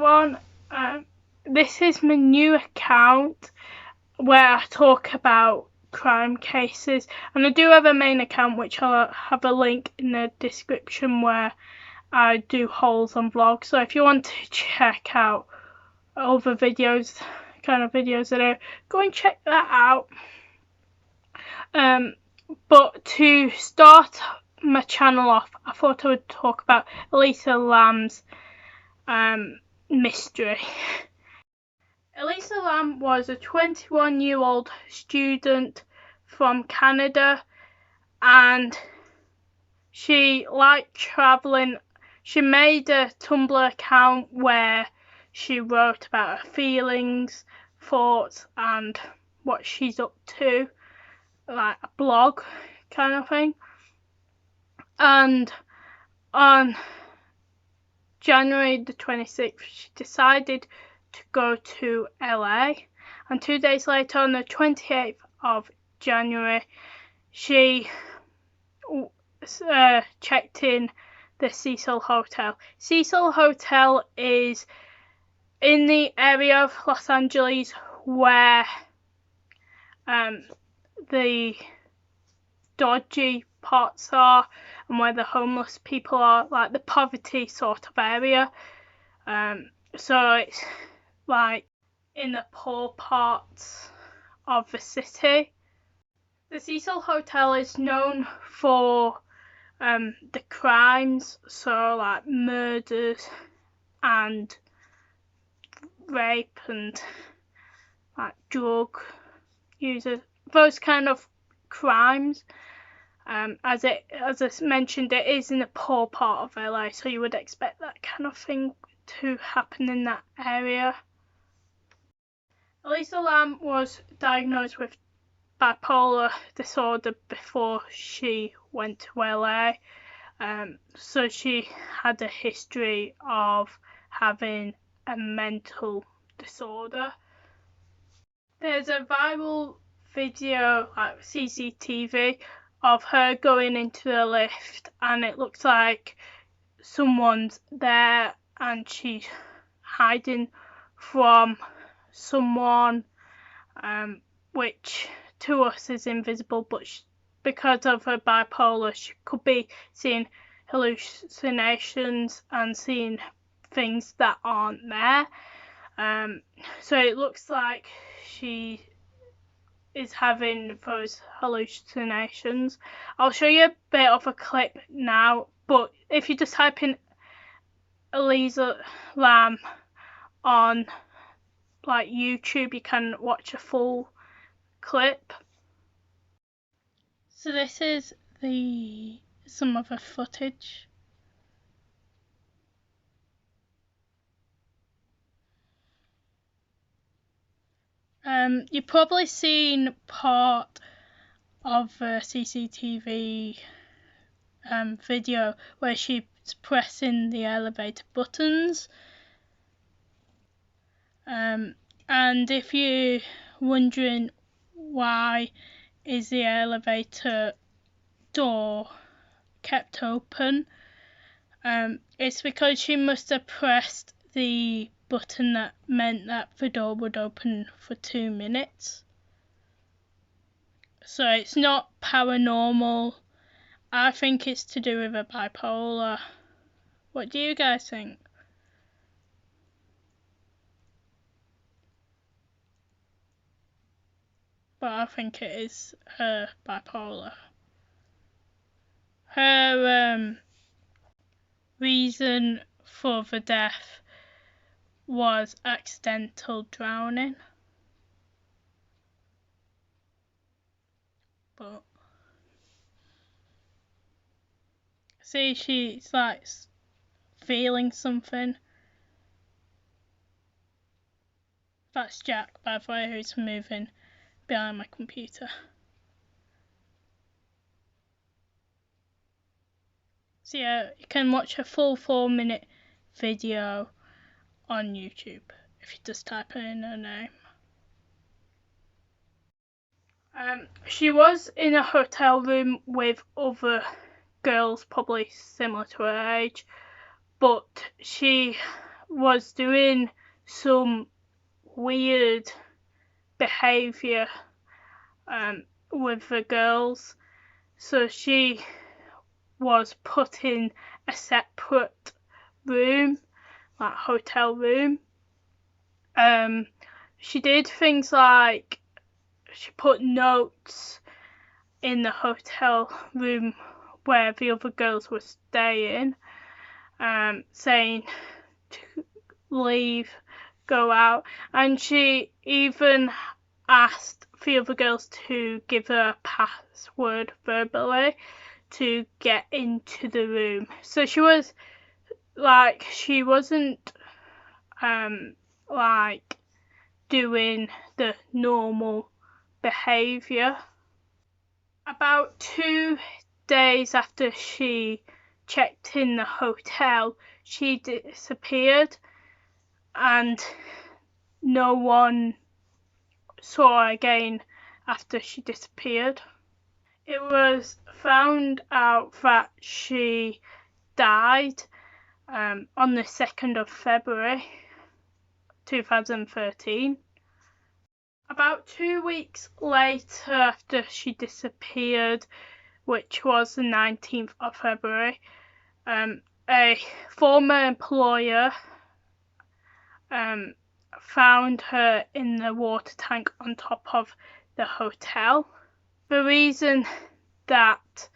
everyone, this is my new account where I talk about crime cases, and I do have a main account which I'll have a link in the description where I do hauls and vlogs, so if you want to check out other videos, kind of videos that are, go and check that out. But to start my channel off, I thought I would talk about Elisa Lam's mystery. Elisa Lam was a 21-year-old student from Canada, and she liked travelling. She made a Tumblr account where she wrote about her feelings, thoughts, and what she's up to, like a blog kind of thing. And on January the 26th, she decided to go to LA, and 2 days later, on the 28th of January, she checked in the Cecil Hotel. Cecil Hotel is in the area of Los Angeles where the dodgy parts are and where the homeless people are, like the poverty sort of area. So it's like in the poor parts of the city. The Cecil Hotel is known for the crimes, so like murders and rape and like drug users, those kind of crimes. As I mentioned, it is in a poor part of LA, so you would expect that kind of thing to happen in that area. Elisa Lam was diagnosed with bipolar disorder before she went to LA, so she had a history of having a mental disorder. There's a viral video, like CCTV, of her going into the lift, and it looks like someone's there and she's hiding from someone, which to us is invisible, but because of her bipolar, she could be seeing hallucinations and seeing things that aren't there. So it looks like she is having those hallucinations. I'll show you a bit of a clip now, but if you just type in Elisa Lam on like YouTube, you can watch a full clip. So this is some of the footage. You've probably seen part of the CCTV video where she's pressing the elevator buttons. And if you're wondering why is the elevator door kept open, it's because she must have pressed the button that meant that the door would open for 2 minutes. So it's not paranormal. I think it's to do with a bipolar. What do you guys think? But I think it is her bipolar. Her reason for the death was accidental drowning. But see, she's like feeling something. That's Jack, by the way, who's moving behind my computer. So yeah, you can watch a full 4-minute video on YouTube if you just type in her name. She was in a hotel room with other girls probably similar to her age, but she was doing some weird behaviour with the girls, so she was put in a separate room, like hotel room. She did things like she put notes in the hotel room where the other girls were staying, saying to leave, go out, and she even asked the other girls to give her a password verbally to get into the room. So she was like, she wasn't like doing the normal behaviour. About 2 days after she checked in the hotel, she disappeared and no one saw her again after she disappeared. It was found out that she died on the 2nd of February 2013. About 2 weeks later after she disappeared, which was the 19th of February, a former employer found her in the water tank on top of the hotel. The reason that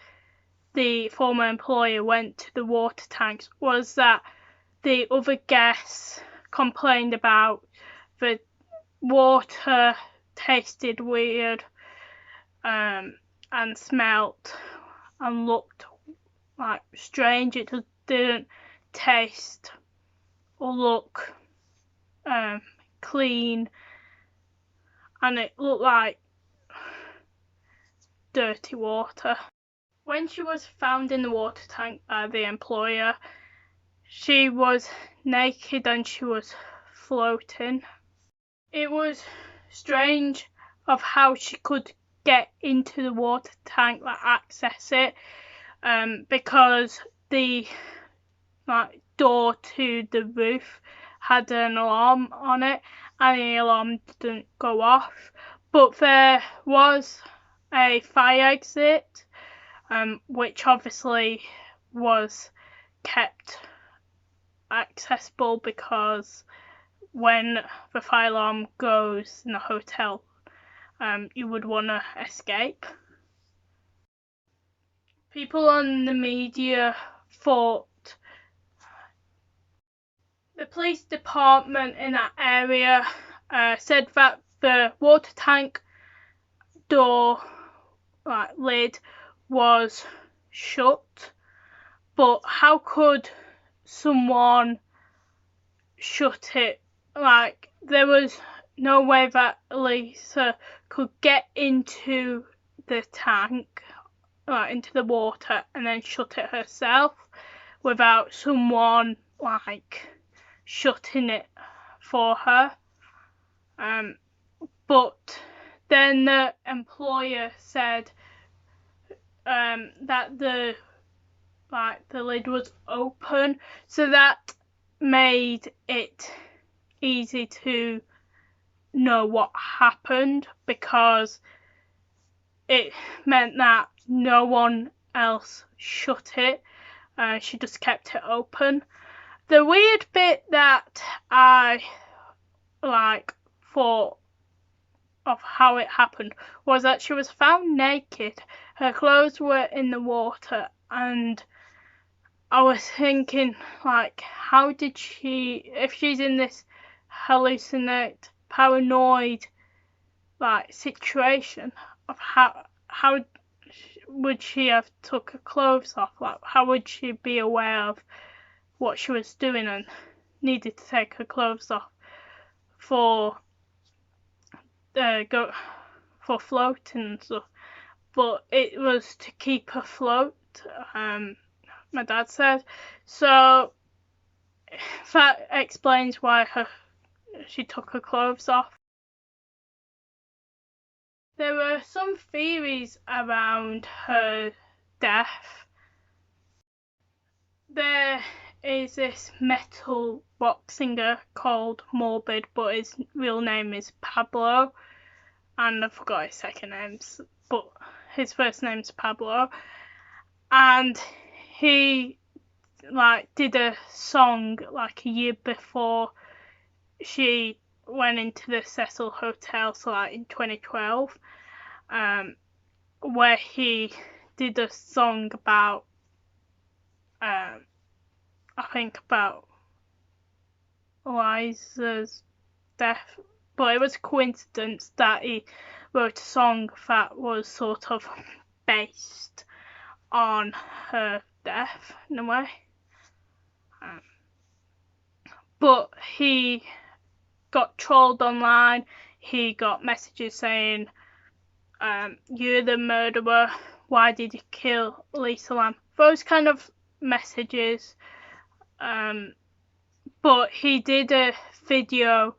the former employer went to the water tanks was that the other guests complained about the water tasted weird and smelt and looked like strange. It just didn't taste or look clean, and it looked like dirty water. When she was found in the water tank by the employer, she was naked and she was floating. It was strange of how she could get into the water tank, like access it, because the door to the roof had an alarm on it and the alarm didn't go off, but there was a fire exit, which obviously was kept accessible because when the fire alarm goes in a hotel, you would want to escape. People on the media thought the police department in that area said that the water tank door lid was shut, but how could someone shut it? Like, there was no way that Elisa could get into the tank, into the water, and then shut it herself without someone shutting it for her. But then the employer said that the lid was open, so that made it easy to know what happened, because it meant that no one else shut it. She just kept it open. The weird bit that I thought of how it happened was that she was found naked. Her clothes were in the water, and I was thinking, how did she, if she's in this hallucinate, paranoid situation, of how would she have took her clothes off? How would she be aware of what she was doing and needed to take her clothes off for floating and stuff? But it was to keep her afloat, my dad said. So that explains why she took her clothes off. There were some theories around her death. There is this metal rock singer called Morbid, but his real name is Pablo, and I forgot his second name, but his first name's Pablo. And he did a song a year before she went into the Cecil Hotel, so in 2012, where he did a song about I think about Elisa's death, but it was a coincidence that he wrote a song that was sort of based on her death in a way. But he got trolled online. He got messages saying, "You're the murderer. Why did you kill Elisa Lam?" Those kind of messages. But he did a video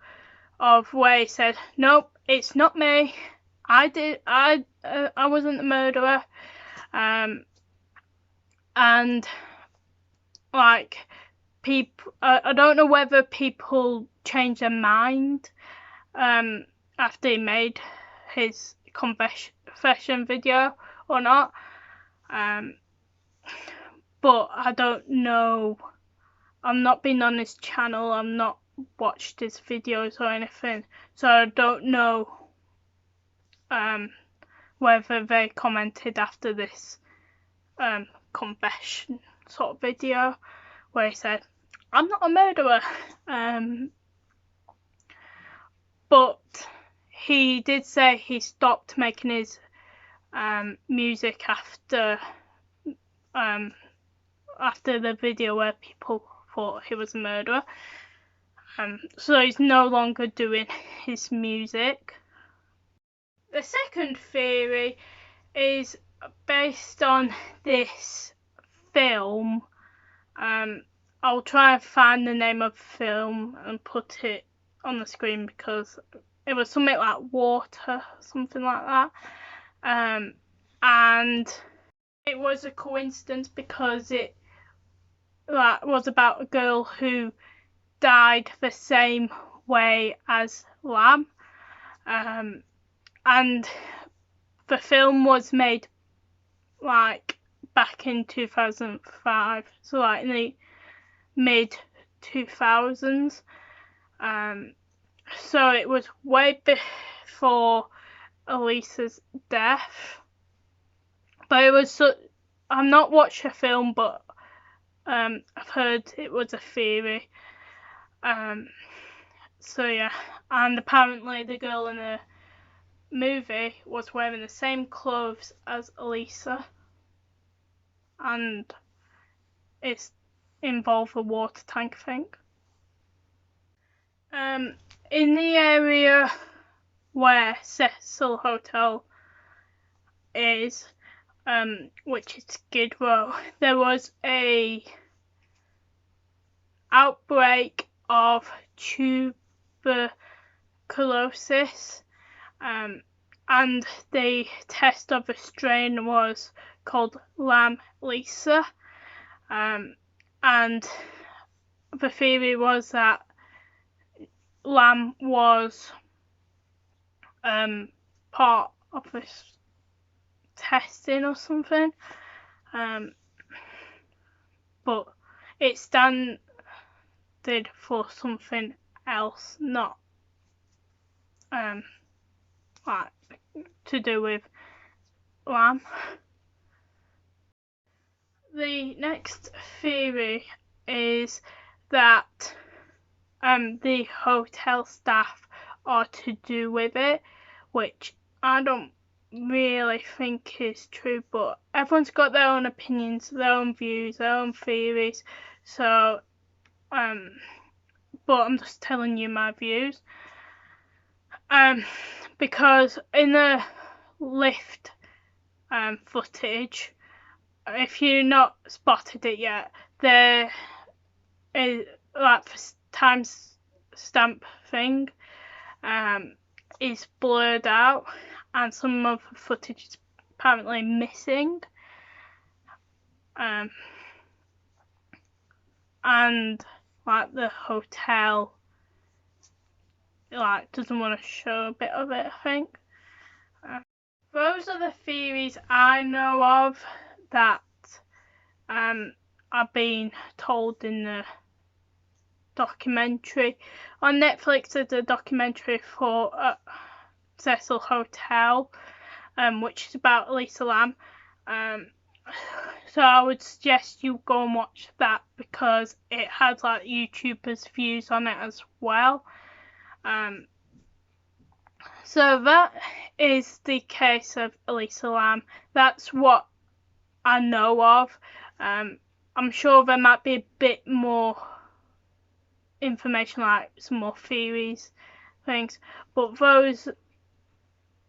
of where he said, "Nope, it's not me. I wasn't the murderer." And people, I don't know whether people changed their mind after he made his confession video or not. But I don't know. I'm not been on his channel. I've not watched his videos or anything, so I don't know whether they commented after this confession sort of video where he said, "I'm not a murderer." But he did say he stopped making his music after the video where people thought he was a murderer. So he's no longer doing his music. The second theory is based on this film. I'll try and find the name of the film and put it on the screen because it was something like Water, something like that. And it was a coincidence because it was about a girl who died the same way as Lam. And the film was made back in 2005, so in the mid 2000s. So it was way before Elisa's death. But it was I've not watched the film, but I've heard it was a theory. So yeah, and apparently the girl in the movie was wearing the same clothes as Elisa, and it's involved a water tank, I think. In the area where Cecil Hotel is, which is Skid Row, there was a outbreak of tuberculosis, and the test of a strain was called Lam Lisa, and the theory was that Lam was part of this testing or something, but it standard for something else, not to do with Lam. The next theory is that the hotel staff are to do with it, which I don't really think is true, but everyone's got their own opinions, their own views, their own theories, so but I'm just telling you my views. Because in the lift footage, if you've not spotted it yet, there is time stamp thing is blurred out, and some of the footage is apparently missing. and like the hotel like doesn't want to show a bit of it, I think. Those are the theories I know of that are being told in the documentary. On Netflix there's a documentary for Cecil Hotel, which is about Elisa Lam. So I would suggest you go and watch that because it has like YouTubers' views on it as well. So that is the case of Elisa Lam. That's what I know of. I'm sure there might be a bit more information, like some more theories, things, but those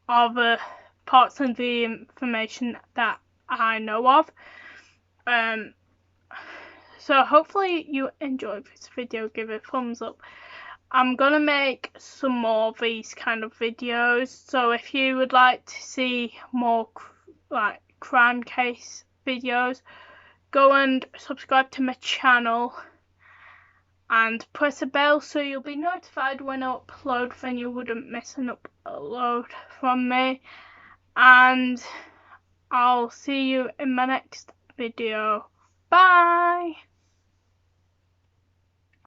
are the parts of the information that I know of. So hopefully you enjoyed this video. Give it a thumbs up. I'm gonna make some more of these kind of videos, so if you would like to see more like crime case videos, go and subscribe to my channel and press the bell so you'll be notified when I upload, then you wouldn't miss an upload from me. And I'll see you in my next video. Bye!